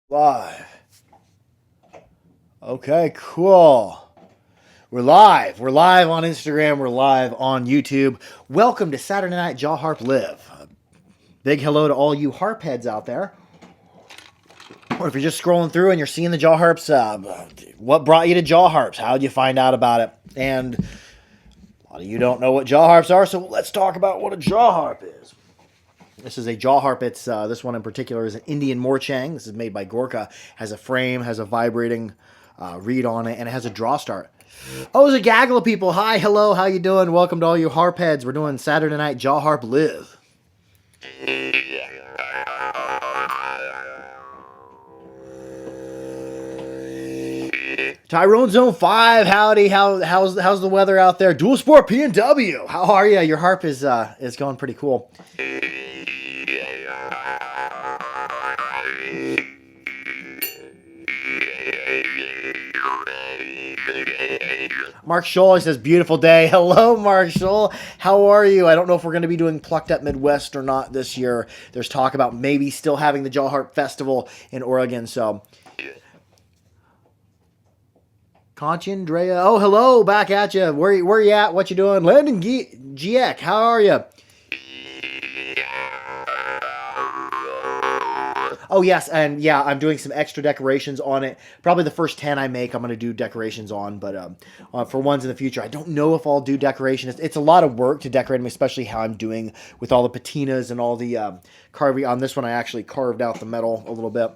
Live. Okay, cool. We're live. We're live on Instagram. We're live on YouTube. Welcome to Saturday Night Jaw Harp Live. Big hello to all you harp heads out there. Or if you're just scrolling through and you're seeing the Jaw Harps, what brought you to Jaw Harps? How did you find out about it? And a lot of you don't know what Jaw Harps are, so let's talk about what a Jaw Harp is. This is a jaw harp. It's this one in particular is an Indian Morchang. This is made by Gorka. Has a frame, has a vibrating reed on it, and it has a draw start. Oh, there's a gaggle of people. Hi, hello, how you doing? Welcome to all you harp heads. We're doing Saturday Night Jaw Harp Live. Tyrone Zone 5, howdy. How's the weather out there? Dual Sport P&W. How are you? Your harp is going pretty cool. Mark Scholl says, beautiful day. Hello, Mark Scholl. How are you? I don't know if we're going to be doing Plucked Up Midwest or not this year. There's talk about maybe still having the Jaw Harp Festival in Oregon, so. Conchi Drea. Oh, hello. Back at you. Where you at? What you doing? Landon Giek. How are you? Oh, yes, and yeah, I'm doing some extra decorations on it. Probably the first 10 I make, I'm going to do decorations on, but for ones in the future, I don't know if I'll do decorations. It's a lot of work to decorate them, especially how I'm doing with all the patinas and all the carving. On this one, I actually carved out the metal a little bit.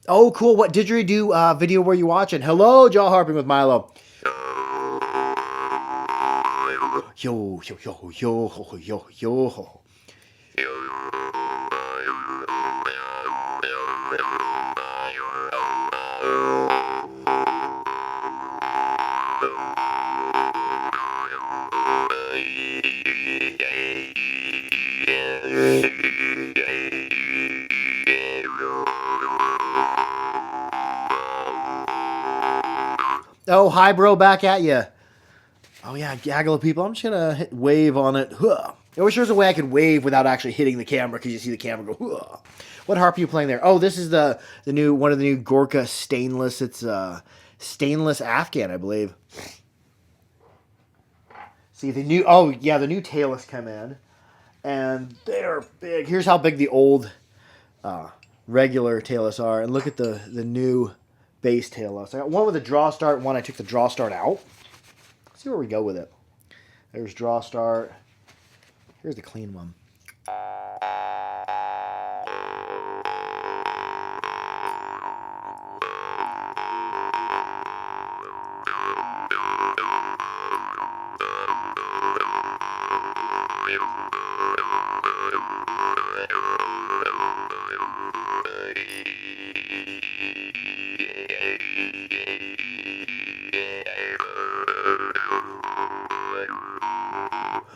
Oh, cool. What didgeridoo video were you watching? Hello, Jaw Harping with Milo. Yo, yo, yo, yo, yo, yo. Oh, hi, bro, back at you. Oh, yeah, gaggle of people. I'm just going to hit wave on it. Huh. I wish there was a way I could wave without actually hitting the camera because you see the camera go, huh. What harp are you playing there? Oh, this is the new one of the new Gorka stainless. It's stainless Afghan, I believe. See, the new, oh, yeah, the new tailless come in, and they're big. Here's how big the old regular tailless are, and look at the new bass tailless. I got one with a draw start, one I took the draw start out. Let's see where we go with it. There's draw start. Here's the clean one.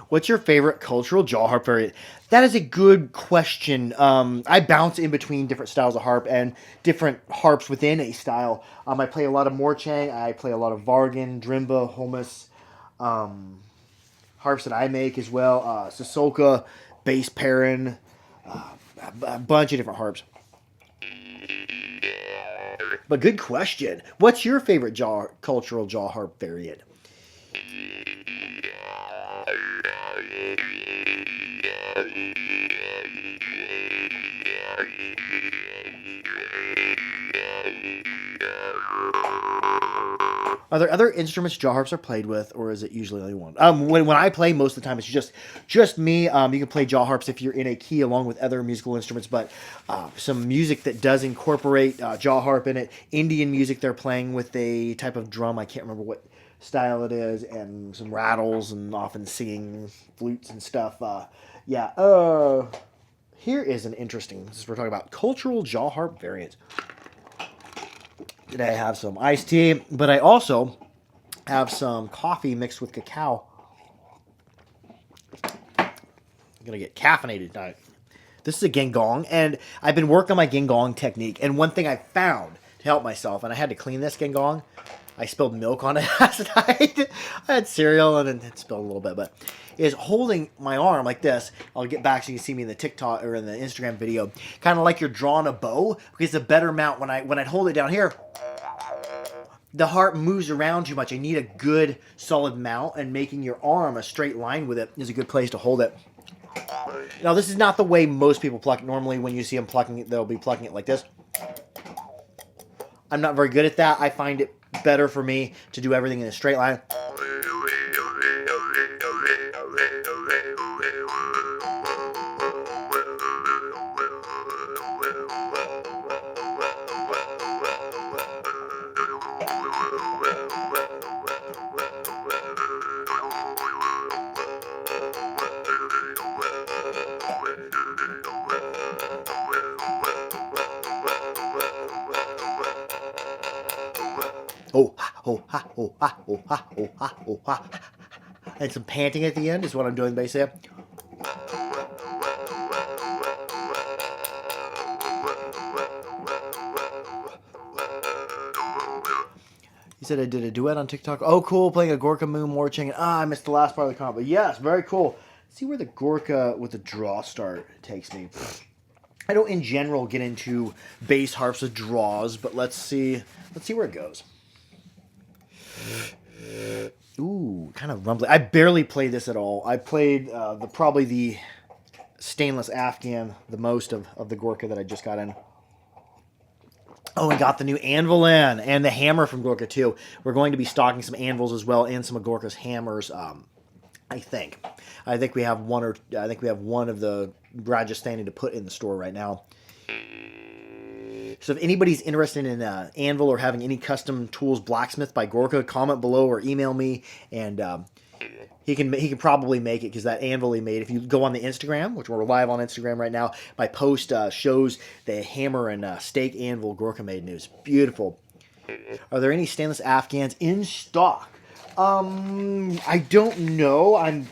What's your favorite cultural jaw harp variant? That is a good question. I bounce in between different styles of harp and different harps within a style. I play a lot of Morchang. I play a lot of Vargan, Drimba, Holmes, harps that I make as well. Sasolka, Bass Perrin, a bunch of different harps. But good question. What's your favorite cultural jaw harp variant? Are there other instruments jaw harps are played with, or is it usually only one? When I play, most of the time it's just me. You can play jaw harps if you're in a key along with other musical instruments, but some music that does incorporate jaw harp in it. Indian music, they're playing with a type of drum. I can't remember what style it is, and some rattles and often singing flutes and stuff. Yeah. Here is an interesting. Since we're talking about cultural jaw harp variants. Today I have some iced tea, but I also have some coffee mixed with cacao. I'm going to get caffeinated tonight. This is a gengong, and I've been working on my gengong technique. And one thing I found to help myself, and I had to clean this gengong, I spilled milk on it last night. I had cereal and it spilled a little bit, but is holding my arm like this. I'll get back so you can see me in the TikTok or in the Instagram video, kind of like you're drawing a bow, because it's a better mount. When I hold it down here, the harp moves around too much. I need a good solid mount, and making your arm a straight line with it is a good place to hold it. Now, this is not the way most people pluck. Normally, when you see them plucking it, they'll be plucking it like this. I'm not very good at that. I find it better for me to do everything in a straight line. Oh, ha, oh, ha, oh, ha, oh, ha, oh, ha, oh, ha. And some panting at the end is what I'm doing basically. He said I did a duet on TikTok. Oh, cool, playing a Gorka Moon marching. I missed the last part of the comment. But yes, very cool. See where the Gorka with the draw start takes me. I don't in general get into bass harps with draws, but let's see where it goes. Ooh, kind of rumbly. I barely played this at all. I played probably the stainless Afghan the most of the Gorka that I just got in. Oh, and got the new anvil in, and the hammer from Gorka too. We're going to be stocking some anvils as well, and some of Gorka's hammers. I think we have one of the Rajasthani to put in the store right now. So if anybody's interested in anvil or having any custom tools blacksmith by Gorka, comment below or email me, and he can probably make it, because that anvil he made, if you go on the Instagram, which we're live on Instagram right now, my post shows the hammer and stake anvil Gorka made, and it was beautiful. Are there any stainless Afghans in stock? I don't know. I'm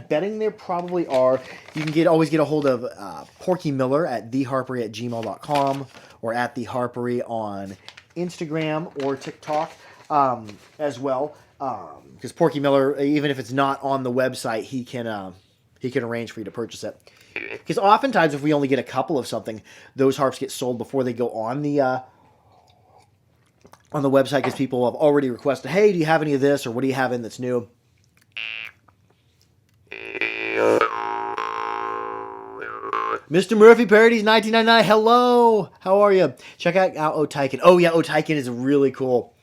betting there probably are. You can always get a hold of Porky Miller at theharpery@gmail.com, or at the Harpery on Instagram or TikTok as well. Because Porky Miller, even if it's not on the website, he can arrange for you to purchase it. Because oftentimes, if we only get a couple of something, those harps get sold before they go on the website, because people have already requested, hey, do you have any of this, or what do you have in that's new? Mr. Murphy Parodies 1999, hello! How are you? Check out Otaikin. Oh yeah, Otaikin is really cool.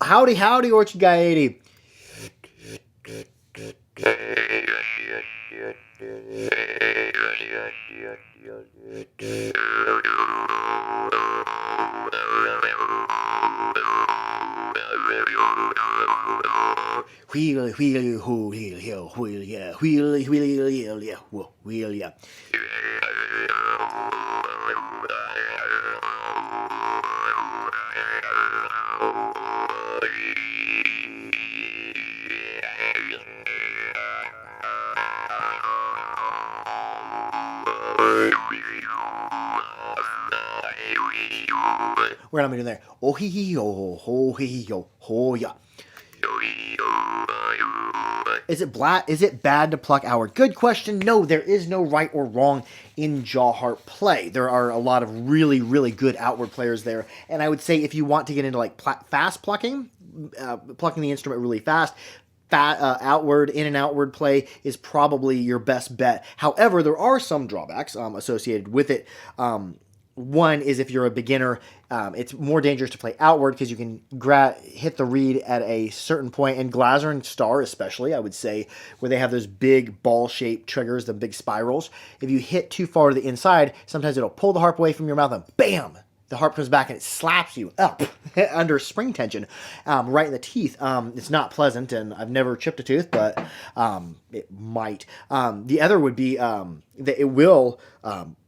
Howdy, howdy, Orchard Guy 80. Wheel, wheel, wheel, wheel, wheel, yeah, wheel, wheel, yeah, wheel, yeah. What am I doing there? Oh hee hee ho hee yo ho ya. Is it bad to pluck outward? Good question. No, there is no right or wrong in jaw harp play. There are a lot of really, really good outward players there. And I would say if you want to get into like fast plucking, plucking the instrument really fast, outward, in and outward play is probably your best bet. However, there are some drawbacks associated with it. One is if you're a beginner, it's more dangerous to play outward, because you can hit the reed at a certain point, and Glaser and Star especially, I would say, where they have those big ball-shaped triggers, the big spirals. If you hit too far to the inside, sometimes it'll pull the harp away from your mouth, and bam! The harp comes back and it slaps you up under spring tension, right in the teeth. It's not pleasant, and I've never chipped a tooth, but it might. The other would be that it will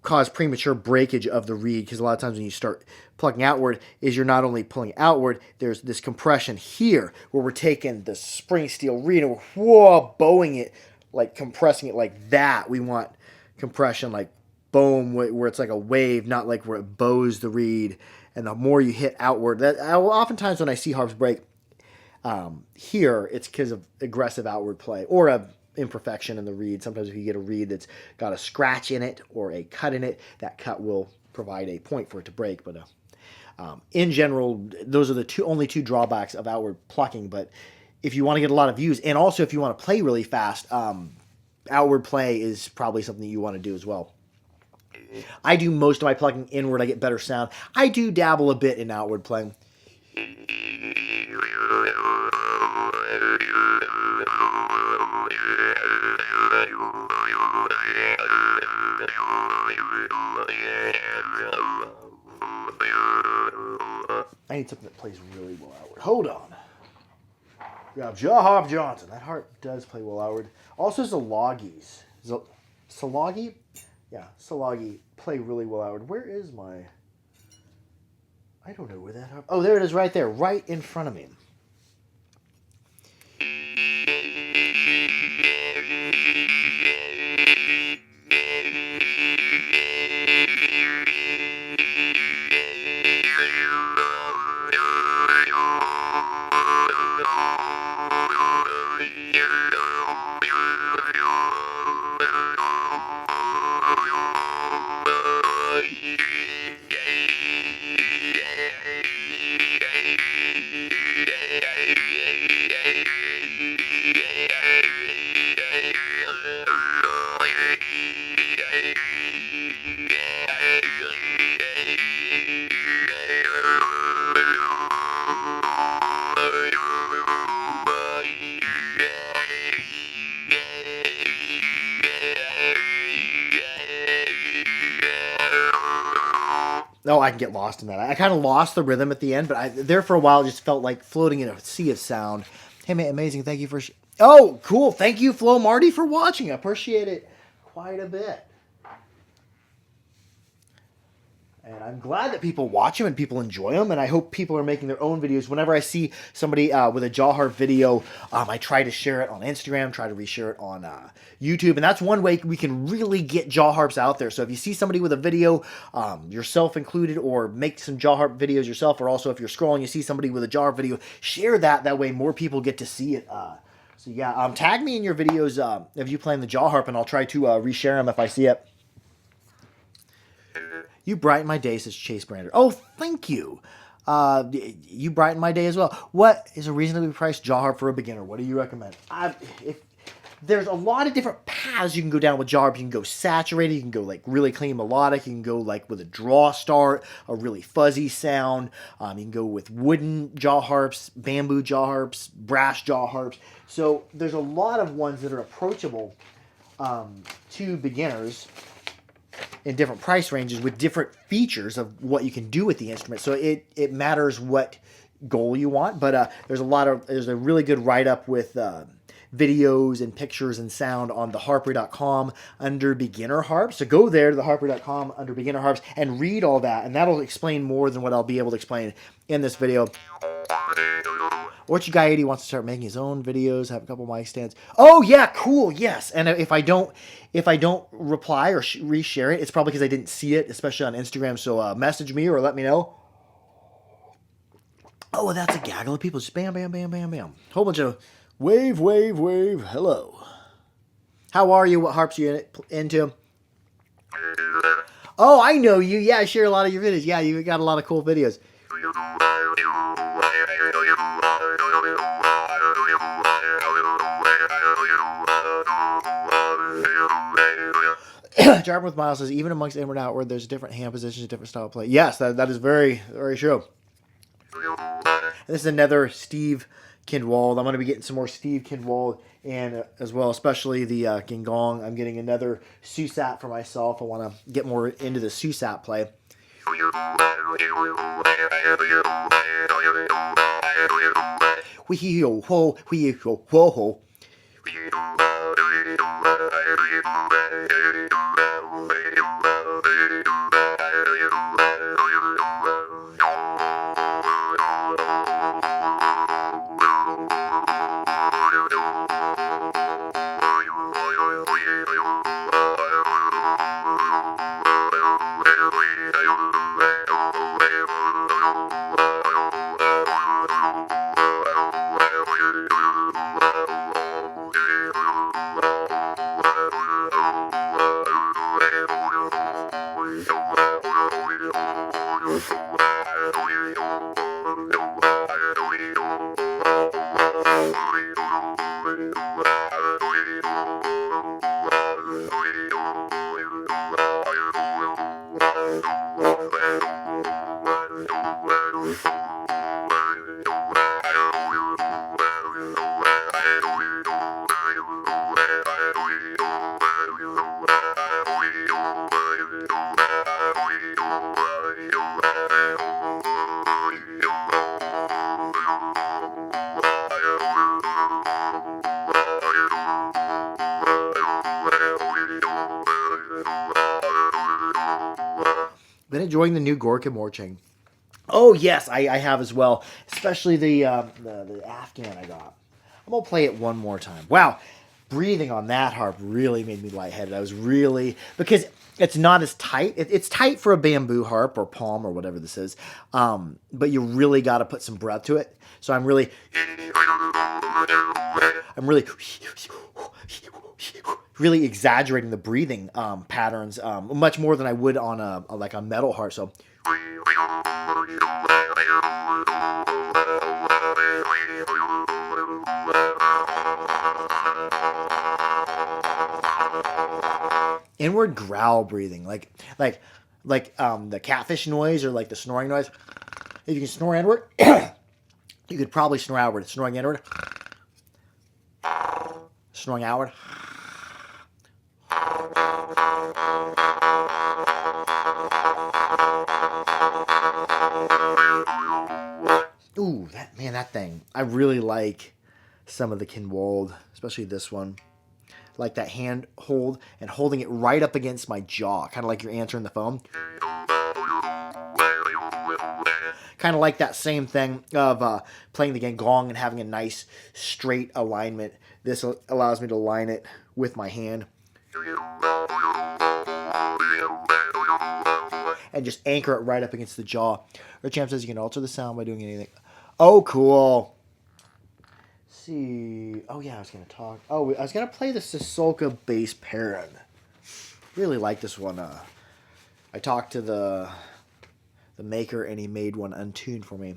cause premature breakage of the reed, because a lot of times when you start plucking outward, you're not only pulling outward, there's this compression here, where we're taking the spring steel reed and we're bowing it, like compressing it like that. We want compression like boom, where it's like a wave, not like where it bows the reed. And the more you hit outward, oftentimes when I see harps break, Here, it's because of aggressive outward play or a imperfection in the reed. Sometimes if you get a reed that's got a scratch in it or a cut in it, that cut will provide a point for it to break. But in general, those are the only two drawbacks of outward plucking. But if you want to get a lot of views, and also if you want to play really fast, outward play is probably something that you want to do as well. I do most of my plucking inward. I get better sound. I do dabble a bit in outward playing. I need something that plays really well outward. Hold on. We have Jaw Harp Johnson. That harp does play well outward. Also, Zalogis. Salagi? Yeah, Salagi play really well outward. Where is my... I don't know where that harp... Oh, there it is right there. Right in front of me. Oh, I can get lost in that. I kind of lost the rhythm at the end, but there for a while just felt like floating in a sea of sound. Hey, man, amazing. Thank you for... Oh, cool. Thank you, Flo Marty, for watching. I appreciate it quite a bit. And I'm glad that people watch them and people enjoy them, and I hope people are making their own videos. Whenever I see somebody with a jaw harp video, I try to share it on Instagram, try to reshare it on YouTube, and that's one way we can really get jaw harps out there. So if you see somebody with a video, yourself included, or make some jaw harp videos yourself, or also if you're scrolling, you see somebody with a jaw harp video, share that. That way more people get to see it. So yeah, tag me in your videos of you playing the jaw harp, and I'll try to reshare them if I see it. You brighten my day, says Chase Brander. Oh, thank you. You brighten my day as well. What is a reasonably priced jaw harp for a beginner? What do you recommend? There's a lot of different paths you can go down with jaw harp. You can go saturated. You can go like really clean melodic. You can go like with a draw start, a really fuzzy sound. You can go with wooden jaw harps, bamboo jaw harps, brass jaw harps. So there's a lot of ones that are approachable to beginners in different price ranges with different features of what you can do with the instrument. So it matters what goal you want, but there's a really good write-up with videos and pictures and sound on theharper.com under beginner harps. So go there to theharper.com under beginner harps and read all that, and that'll explain more than what I'll be able to explain in this video. Orchard Guy 80 wants to start making his own videos, have a couple mic stands. Oh yeah, cool, yes. And if I don't reply or reshare it, it's probably because I didn't see it, especially on Instagram. So message me or let me know. Oh, that's a gaggle of people. Just bam, bam, bam, bam, bam. Whole bunch of wave, wave, wave. Hello. How are you? What harps are you into? Oh, I know you. Yeah, I share a lot of your videos. Yeah, you got a lot of cool videos. Jarman with Miles says, even amongst inward and outward, there's different hand positions, different style of play. Yes, that is very, very true. This is another Steve Kindwald. I'm going to be getting some more Steve Kindwald, and as well, especially the Gingong. I'm getting another Susat for myself. I want to get more into the Susat play. Wee-ho-ho, wee-ho-ho-ho. Been enjoying the new Gorka Morching. Oh yes, I have as well, especially the Afghan I got. I'm gonna play it one more time. Wow, breathing on that harp really made me lightheaded. I was really, because it's not as tight. It's tight for a bamboo harp or palm or whatever this is, but you really got to put some breath to it. So I'm really really exaggerating the breathing patterns much more than I would on a metal harp. So. Inward growl breathing, like the catfish noise or like the snoring noise. If you can snore inward, you could probably snore outward. Snoring inward, snoring outward. Ooh, that thing. I really like some of the Kinwold, especially this one. Like that hand hold and holding it right up against my jaw, kind of like you're answering the phone. Kind of like that same thing of playing the gong and having a nice straight alignment. This allows me to line it with my hand. And just anchor it right up against the jaw. Or Champ says you can alter the sound by doing anything. Oh, cool. Let's see. Oh, yeah, I was going to talk. Oh, I was going to play the Sisolka bass Perrin. Really like this one. I talked to the maker, and he made one untuned for me.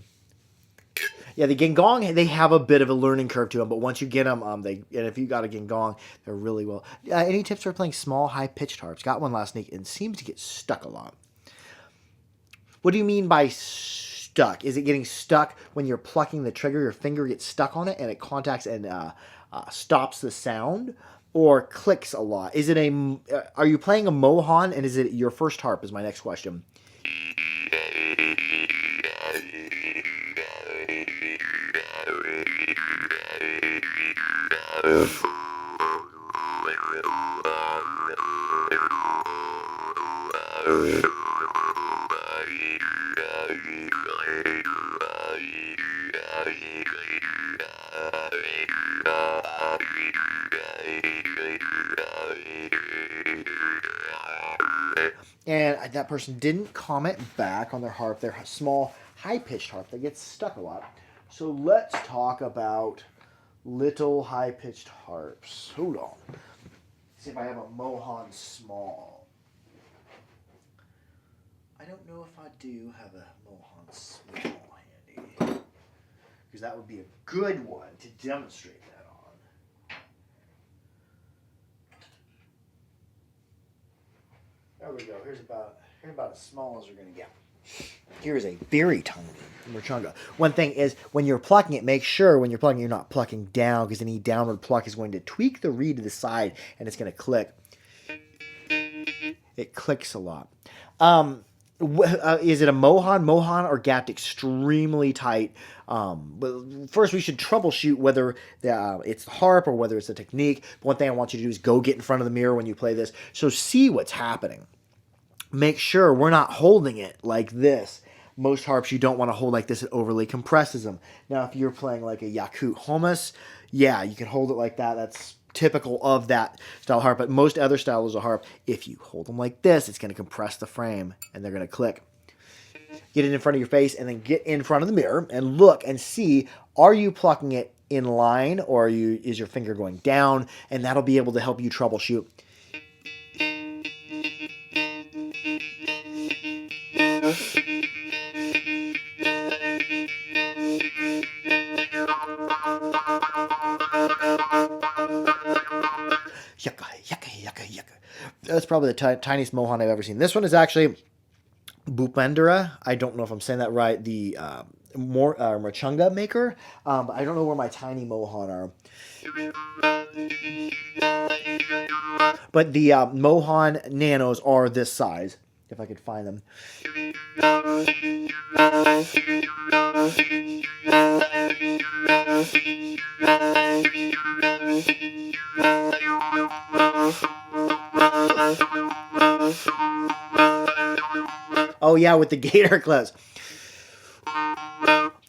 Yeah, the Gingong, they have a bit of a learning curve to them, but once you get them, and if you got a Gingong, they're really well. Any tips for playing small, high-pitched harps? Got one last week and seems to get stuck a lot. What do you mean by stuck? Is it getting stuck when you're plucking the trigger, your finger gets stuck on it, and it contacts and stops the sound? Or clicks a lot? Is it are you playing a Mohan, and is it your first harp is my next question. And that person didn't comment back on their harp, their small, high-pitched harp that gets stuck a lot. So let's talk about little, high-pitched harps. Hold on. See if I have a Mohan small. I don't know if I do have a Mohan small handy. Because that would be a good one to demonstrate that on. There we go. Here's about as small as we're going to get. Here's a very tiny Merchunga. One thing is, when you're plucking it, make sure when you're plucking, you're not plucking down, because any downward pluck is going to tweak the reed to the side, and it's going to click. It clicks a lot. Is it a Mohan or gapped extremely tight? First, we should troubleshoot whether it's the harp or whether it's the technique. But one thing I want you to do is go get in front of the mirror when you play this. So see what's happening. Make sure we're not holding it like this. Most harps you don't want to hold like this. It overly compresses them. Now, if you're playing like a Yakut Homus, yeah, you can hold it like that. That's typical of that style harp. But most other styles of harp, if you hold them like this, it's going to compress the frame and they're going to click. Get it in front of your face and then get in front of the mirror and look and see, Are you plucking it in line, or is your finger going down? And that'll be able to help you troubleshoot. Yucca, yucca, yucca, yucca. That's probably the tiniest mohan I've ever seen. This one is actually Bupendera. I don't know if I'm saying that right. The Marchunga maker. But I don't know where my tiny mohan are. But the mohan nanos are this size, if I could find them. Oh yeah, with the gator clips.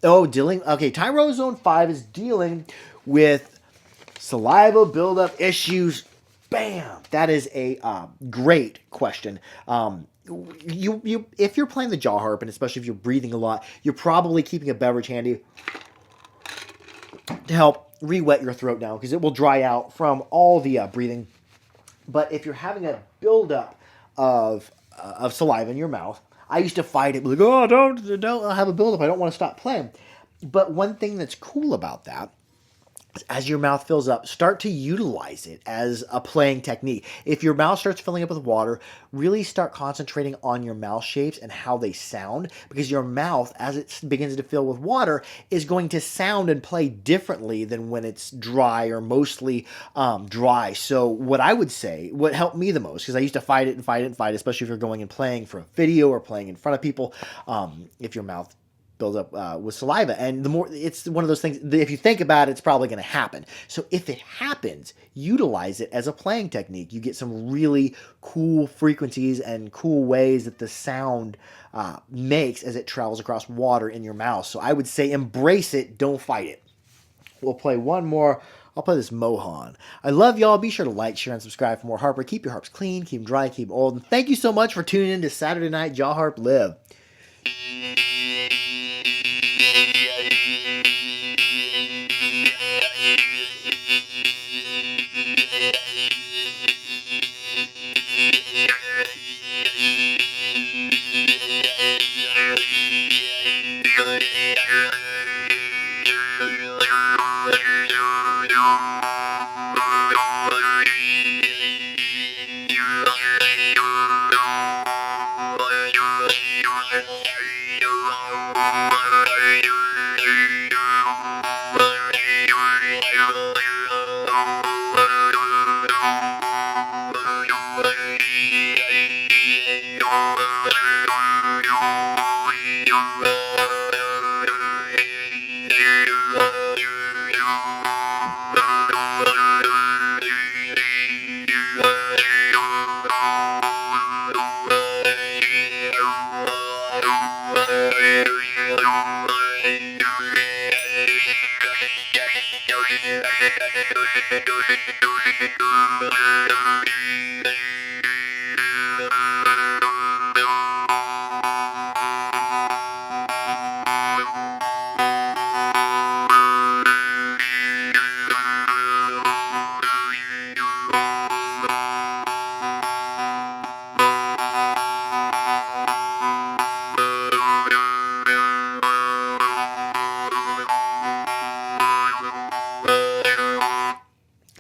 Oh, dealing. Okay, Tyro Zone 5 is dealing with saliva buildup issues. Bam! That is a great question. If you're playing the jaw harp, and especially if you're breathing a lot, you're probably keeping a beverage handy to help re-wet your throat now, because it will dry out from all the breathing. But if you're having a buildup of saliva in your mouth, I used to fight it, like, oh, don't have a buildup. I don't want to stop playing. But one thing that's cool about that, as your mouth fills up, start to utilize it as a playing technique. If your mouth starts filling up with water, really start concentrating on your mouth shapes and how they sound, because your mouth, as it begins to fill with water, is going to sound and play differently than when it's dry or mostly dry. So what I would say, what helped me the most, because I used to fight it, especially if you're going and playing for a video or playing in front of people, if your mouth build up with saliva. And the more, it's one of those things, if you think about it, it's probably going to happen. So if it happens, utilize it as a playing technique. You get some really cool frequencies and cool ways that the sound makes as it travels across water in your mouth. So I would say embrace it, don't fight it. We'll play one more. I'll play this Mohan. I love y'all. Be sure to like, share, and subscribe for more Harper. Keep your harps clean, keep them dry, keep them old. And thank you so much for tuning in to Saturday Night Jaw Harp Live.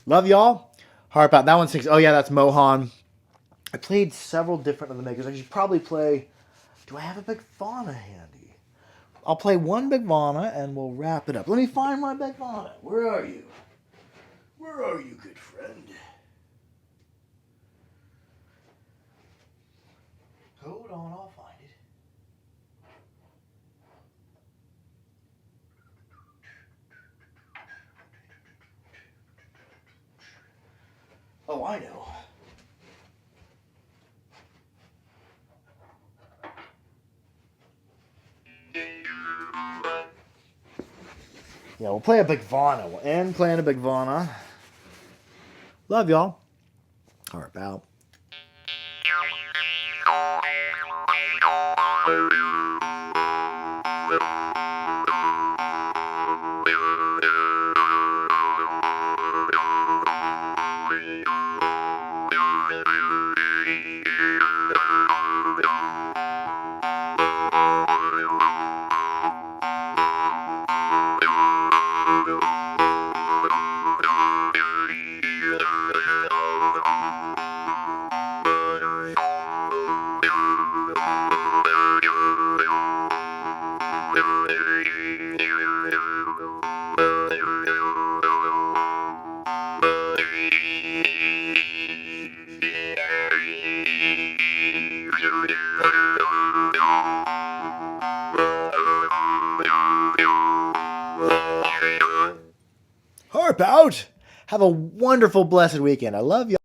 Love y'all. Harp out. That one sings. Oh yeah, that's Mohan. I played several different of the makers. I should probably play. Do I have a Big Fauna handy? I'll play one Big Fauna and we'll wrap it up. Let me find my Big Fauna. Where are you? Where are you, good friend? Hold on, I'll find it. Oh, I know. Yeah, we'll play a Big Fauna. We'll end playing a Big Fauna. Love y'all. Harp out. Harp out. Have a wonderful, blessed weekend. I love you.